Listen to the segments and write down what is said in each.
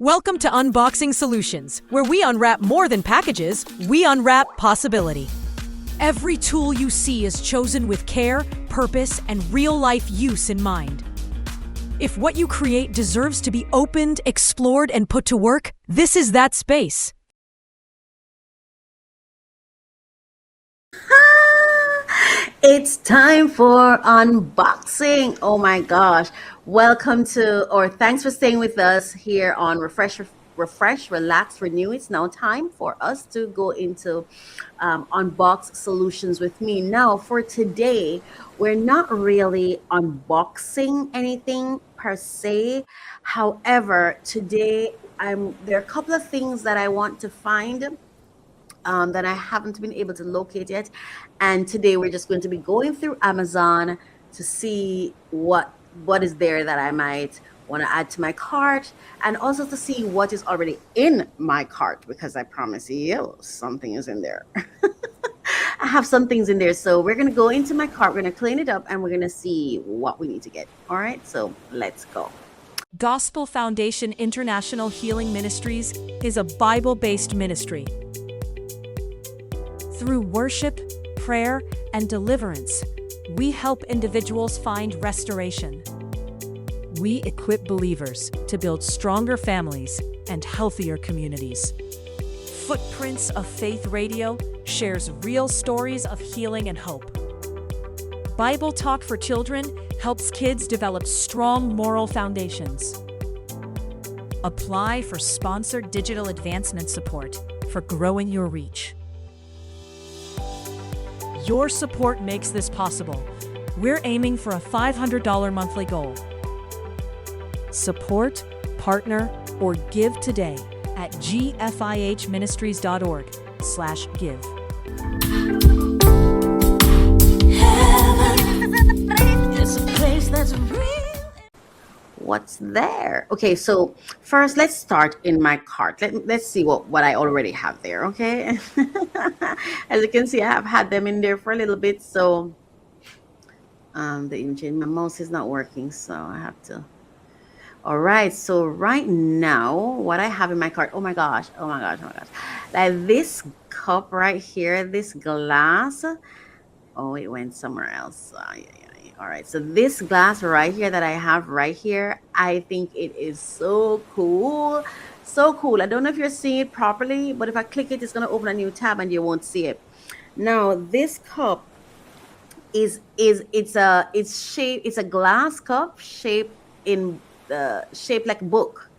Welcome to Unboxing Solutions, where we unwrap more than packages, we unwrap possibility. Every tool you see is chosen with care, purpose, and real-life use in mind. If what you create deserves to be opened, explored, and put to work, this is that space. It's time for unboxing. Oh my gosh. Welcome to, or thanks for staying with us here on Refresh, Relax, Renew. It's now time for us to go into Unbox Solutions with Me. Now, for today, we're not really unboxing anything per se. However, today, there are a couple of things that I want to find that I haven't been able to locate yet. And today we're just going to be going through Amazon to see what is there that I might want to add to my cart, and also to see what is already in my cart, because I promise you something is in there. I have some things in there. So we're going to go into my cart, we're going to clean it up, and we're going to see what we need to get. All right, so let's go. Gospel Foundation International Healing Ministries is a Bible-based ministry. Through worship, prayer, and deliverance, we help individuals find restoration. We equip believers to build stronger families and healthier communities. Footprints of Faith Radio shares real stories of healing and hope. Bible Talk for Children helps kids develop strong moral foundations. Apply for sponsored digital advancement support for growing your reach. Your support makes this possible. We're aiming for a $500 monthly goal. Support, partner, or give today at gfihministries.org/give. It's a place that's real. What's there? Okay, so first let's start in my cart. Let's see what I already have there, okay? As you can see, I have had them in there for a little bit, so the image in my mouse is not working, so I have to. All right, so right now what I have in my cart, oh my gosh, like this cup right here, this glass. Oh, it went somewhere else. Yeah. All right, so this glass right here that I have right here, I think it is so cool. So cool. I don't know if you're seeing it properly, but if I click it, it's going to open a new tab and you won't see it. Now, this cup it's a glass cup shaped like a book.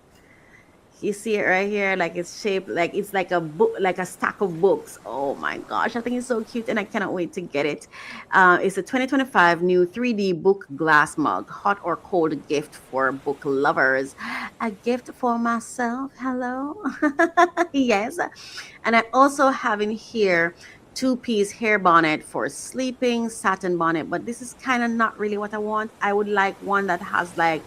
You see it right here, like it's shaped like it's like a book, like a stack of books. Oh my gosh, I think it's so cute, and I cannot wait to get it. It's a 2025 new 3D book glass mug, hot or cold gift for book lovers. A gift for myself. Hello. Yes. And I also have in here 2-piece hair bonnet for sleeping, satin bonnet, but this is kind of not really what I want. I would like one that has like,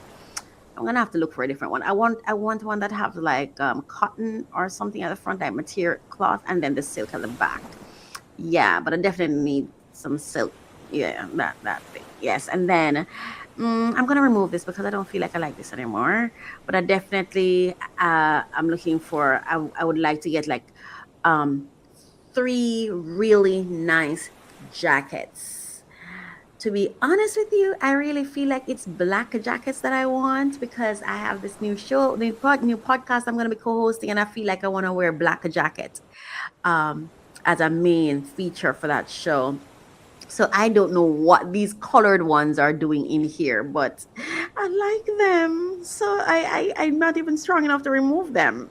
I'm gonna have to look for a different one. I want one that have like cotton or something at the front, like material cloth, and then the silk at the back. Yeah, but I definitely need some silk. Yeah, that thing. Yes, and then I'm gonna remove this because I don't feel like I like this anymore. But I definitely I'm looking for. I would like to get like 3 really nice jackets. To be honest with you, I really feel like it's black jackets that I want, because I have this new show, new podcast I'm going to be co-hosting, and I feel like I want to wear black jacket as a main feature for that show. So I don't know what these colored ones are doing in here, but I like them. So I'm not even strong enough to remove them.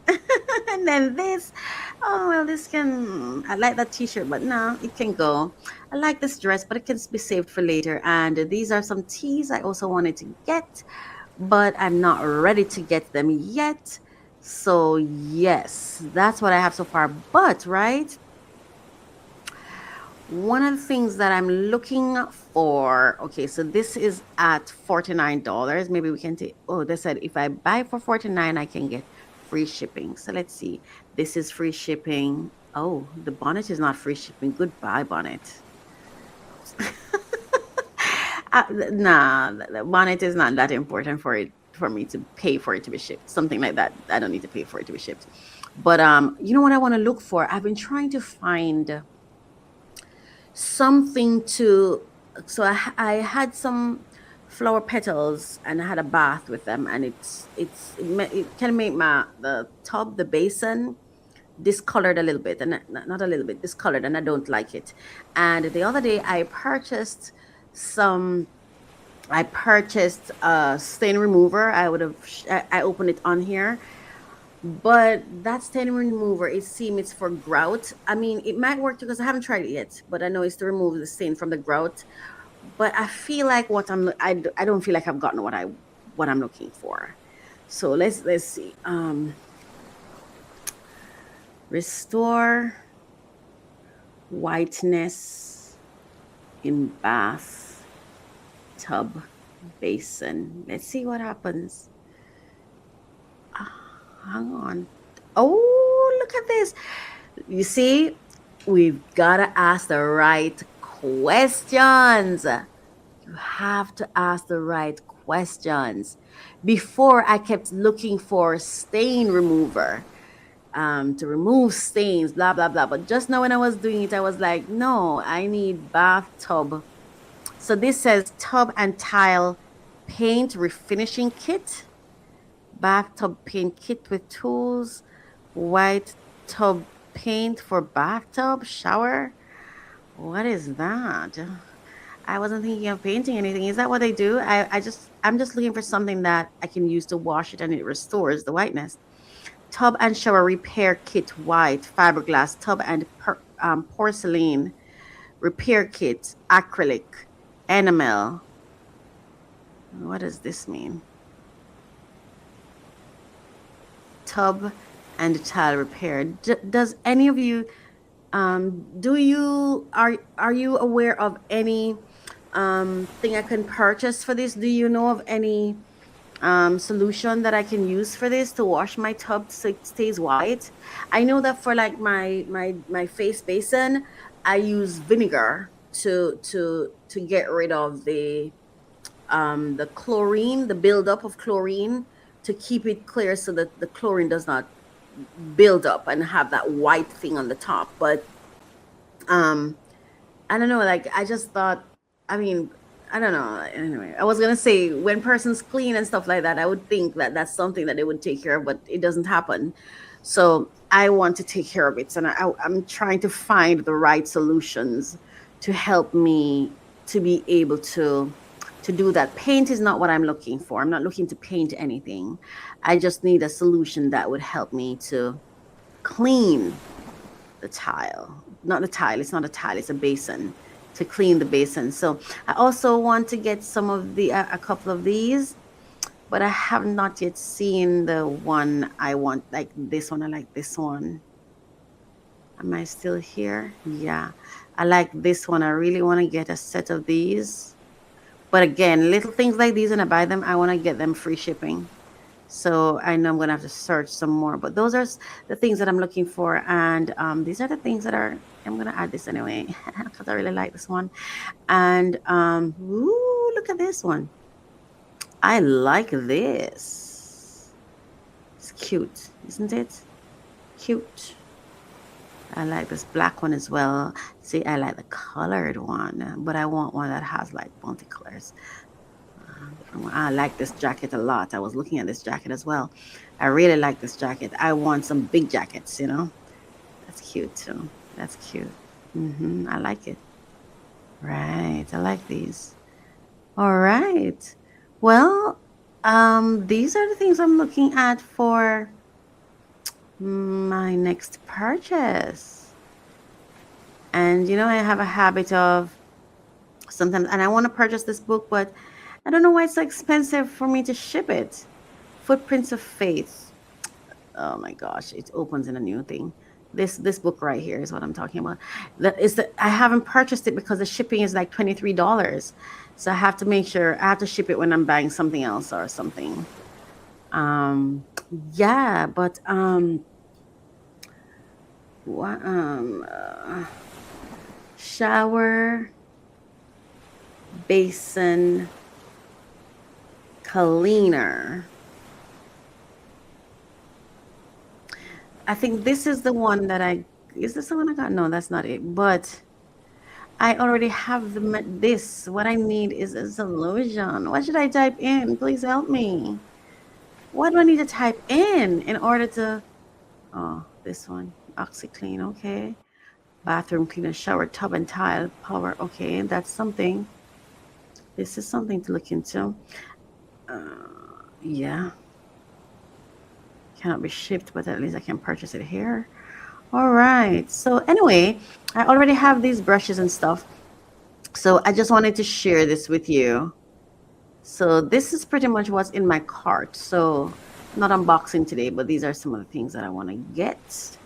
And then this, oh, well, I like that t-shirt, but no, it can go. I like this dress, but it can be saved for later. And these are some tees I also wanted to get, but I'm not ready to get them yet. So yes, that's what I have so far. But, right, one of the things that I'm looking for, okay, so this is at $49. Maybe we can take, oh, they said if I buy for $49, I can get free shipping. So let's see. This is free shipping. Oh, the bonnet is not free shipping. Goodbye, bonnet. Nah, the bonnet is not that important for it for me to pay for it to be shipped. Something like that. I don't need to pay for it to be shipped. But you know what I want to look for? I've been trying to find something to. So I had some flower petals and I had a bath with them, and it can make my the tub, the basin, discolored a little bit, and not a little bit discolored, and I don't like it. And the other day some I purchased a stain remover. I opened it on here, but that stain remover, it seems it's for grout. I mean, it might work because I haven't tried it yet, but I know it's to remove the stain from the grout. But I feel like I don't feel like I've gotten what I'm looking for. So let's see. Restore whiteness in bath tub basin. Let's see what happens. Hang on. Oh, look at this. You see, we've got to ask the right questions. You have to ask the right questions. Before, I kept looking for stain remover to remove stains, blah, blah, blah. But just now when I was doing it, I was like, no, I need bathtub. So this says tub and tile paint refinishing kit, bathtub paint kit with tools, white tub paint for bathtub, shower. What is that? I wasn't thinking of painting anything. Is that what they do? I'm just looking for something that I can use to wash it and it restores the whiteness. Tub and shower repair kit white, fiberglass tub and porcelain repair kit, acrylic, enamel. What does this mean? Tub and tile repair. Does any of you are you aware of any thing I can purchase for this? Do you know of any solution that I can use for this to wash my tub so it stays white? I know that for like my face basin, I use vinegar to get rid of the chlorine, the buildup of chlorine, to keep it clear so that the chlorine does not build up and have that white thing on the top. But I don't know, like I just thought, I mean, I don't know. Anyway, I was gonna say when persons clean and stuff like that, I would think that that's something that they would take care of, but it doesn't happen. So I want to take care of it, and I'm trying to find the right solutions to help me to be able to do that. Paint is not what I'm looking for. I'm not looking to paint anything. I just need a solution that would help me to clean the tile. Not the tile. It's not a tile. It's a basin. To clean the basin. So I also want to get some of the a couple of these, but I have not yet seen the one I want, like this one. I like this one. Am I still here? Yeah, I like this one. I really want to get a set of these, but again, little things like these, and I buy them, I want to get them free shipping. So I know I'm gonna have to search some more, but those are the things that I'm looking for, and these are the things that are. I'm gonna add this anyway because I really like this one. And ooh, look at this one. I like this. It's cute, isn't it? Cute. I like this black one as well. See, I like the colored one, but I want one that has like multicolors. I like this jacket a lot. I was looking at this jacket as well. I really like this jacket. I want some big jackets, you know. That's cute too. That's cute. I like it. Right. I like these. All right. Well, these are the things I'm looking at for my next purchase. And you know, I have a habit of sometimes, and I want to purchase this book, but I don't know why it's so expensive for me to ship it. Footprints of Faith. Oh my gosh, it opens in a new thing. This book right here is what I'm talking about. I haven't purchased it because the shipping is like $23. So I have to make sure I have to ship it when I'm buying something else or something. Yeah, but what shower basin cleaner. I think this is the one that is this the one I got? No, that's not it. But I already have this. What I need is a solution. What should I type in? Please help me. What do I need to type in order to, oh, this one, OxyClean, okay. Bathroom cleaner, shower, tub and tile, power, okay, that's something. This is something to look into. Yeah, cannot be shipped, but at least I can purchase it here. All right. So anyway, I already have these brushes and stuff. So I just wanted to share this with you. So this is pretty much what's in my cart. So not unboxing today, but these are some of the things that I want to get.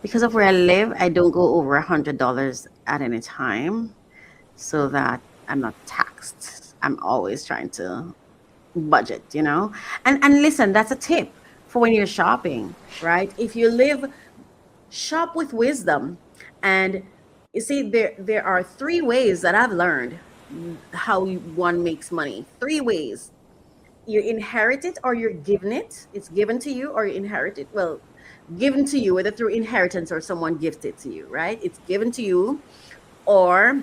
Because of where I live, I don't go over $100 at any time so that I'm not taxed. I'm always trying to budget, you know? And listen, that's a tip for when you're shopping, right? If you live, shop with wisdom. And you see, there are three ways that I've learned how one makes money. Three ways. You inherit it or you're given it. It's given to you or you inherit it. Well, given to you, whether through inheritance or someone gifted to you, right? It's given to you, or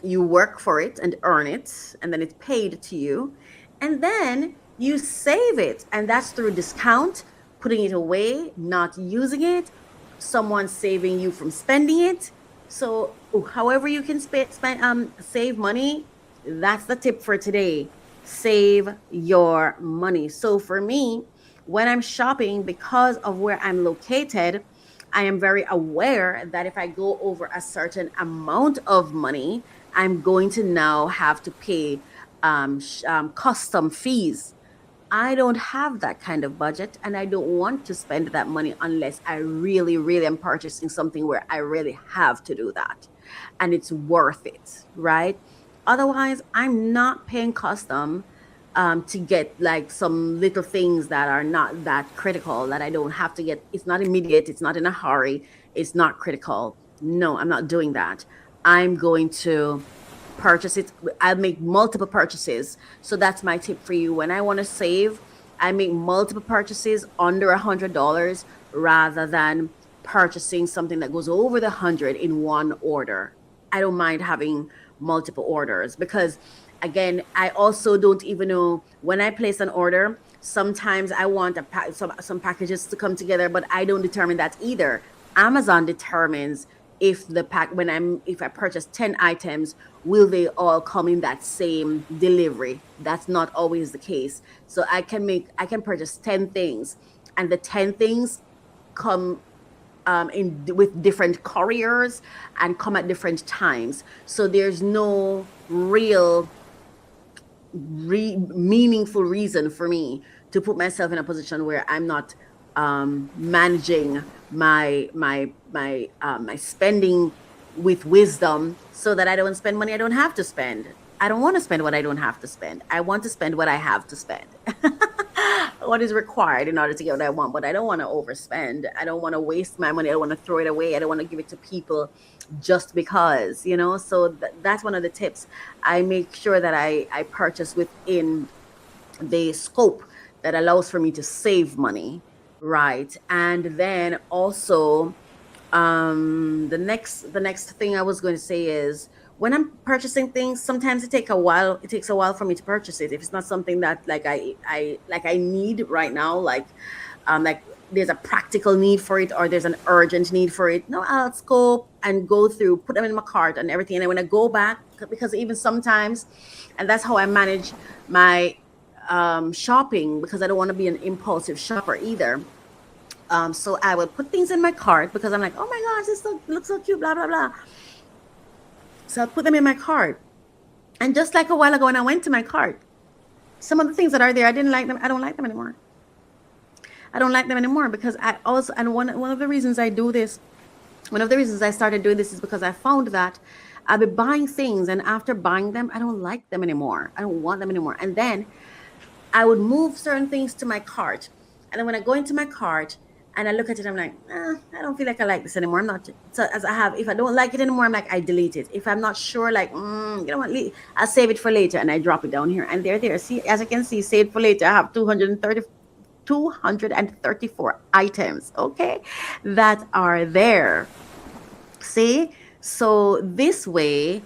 you work for it and earn it, and then it's paid to you. And then you save it, and that's through discount, putting it away, not using it, someone saving you from spending it. So however you can save money, that's the tip for today. Save your money. So for me, when I'm shopping, because of where I'm located, I am very aware that if I go over a certain amount of money, I'm going to now have to pay custom fees. I don't have that kind of budget, and I don't want to spend that money unless I really, really am purchasing something where I really have to do that and it's worth it, right? Otherwise, I'm not paying custom to get like some little things that are not that critical that I don't have to get. It's not immediate, it's not in a hurry, it's not critical. No, I'm not doing that. I'm going to purchase it. I'll make multiple purchases. So that's my tip for you. When I want to save, I make multiple purchases under $100 rather than purchasing something that goes over the 100 in one order. I don't mind having multiple orders because, again, I also don't even know when I place an order. Sometimes I want some packages to come together, but I don't determine that either. Amazon determines if if I purchase 10 items, will they all come in that same delivery? That's not always the case. So I can purchase 10 things, and the 10 things come in with different couriers and come at different times. So there's no real meaningful reason for me to put myself in a position where I'm not managing my spending with wisdom, so that I don't spend money I don't have to spend. I don't want to spend what I don't have to spend. I want to spend what I have to spend. What is required in order to get what I want, but I don't want to overspend. I don't want to waste my money. I don't want to throw it away. I don't want to give it to people just because, you know. So that's one of the tips. I make sure that I purchase within the scope that allows for me to save money, right? And then also, the next thing I was going to say is, when I'm purchasing things, sometimes it takes a while. It takes a while for me to purchase it. If it's not something that I need right now, like there's a practical need for it or there's an urgent need for it. No, I'll scope and go through, put them in my cart and everything. And when I go back, because even sometimes, and that's how I manage my shopping, because I don't want to be an impulsive shopper either. So I would put things in my cart because I'm like, oh my gosh, looks so cute, blah, blah, blah. So I put them in my cart. And just like a while ago when I went to my cart, some of the things that are there, I didn't like them. I don't like them anymore. I don't like them anymore because one of the reasons I do this, one of the reasons I started doing this is because I found that I'll be buying things, and after buying them, I don't like them anymore. I don't want them anymore. And then I would move certain things to my cart. And then when I go into my cart and I look at it, I'm like, I don't feel like I like this anymore. I'm not. So as I have, if I don't like it anymore, I'm like, I delete it. If I'm not sure, like, you know what, I'll save it for later, and I drop it down here, and there. See, as you can see, save for later. I have 234 items, okay, that are there. See, so this way,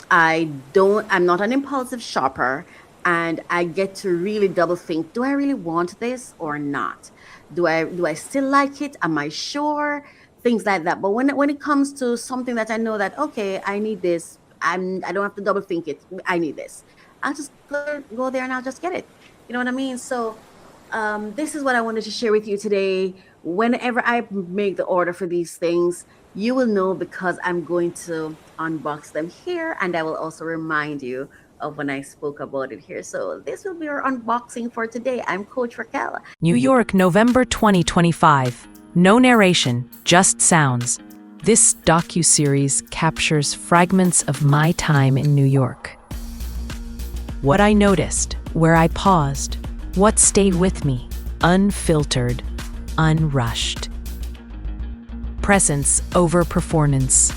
I'm not an impulsive shopper, and I get to really double think, do I really want this or not? Do I still like it? Am I sure? Things like that. But when it comes to something that I know that, okay, I need this, I don't have to double think it. I need this. I'll just go there and I'll just get it. You know what I mean? So this is what I wanted to share with you today. Whenever I make the order for these things, you will know because I'm going to unbox them here, and I will also remind you of when I spoke about it here. So this will be our unboxing for today. I'm Coach Raquel. New York, November 2025. No narration, just sounds. This docuseries captures fragments of my time in New York. What I noticed, where I paused, what stayed with me, unfiltered, unrushed. Presence over performance.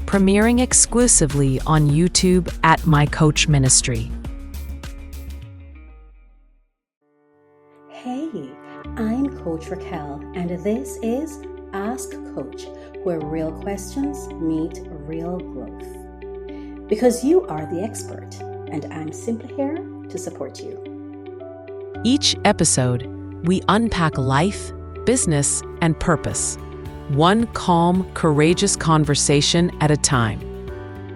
Premiering exclusively on YouTube at My Coach Ministry. Hey, I'm Coach Raquel, and this is Ask Coach, where real questions meet real growth. Because you are the expert, and I'm simply here to support you. Each episode, we unpack life, business, and purpose. One calm, courageous conversation at a time.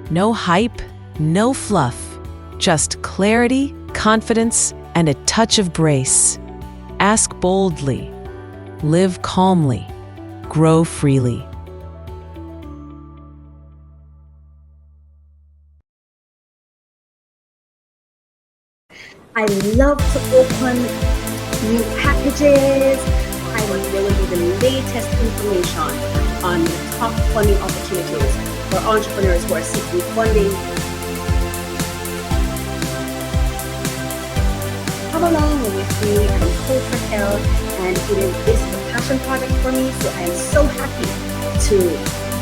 No hype, no fluff, just clarity, confidence, and a touch of grace. Ask boldly, live calmly, grow freely. I love to open new packages. I will there will be the latest information on the top funding opportunities for entrepreneurs who are seeking funding. Come along with me. I'm Coach Raquel, and this is a passion project for me. So I am so happy to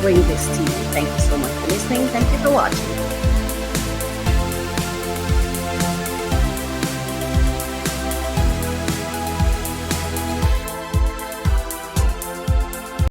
bring this to you. Thank you so much for listening. Thank you for watching.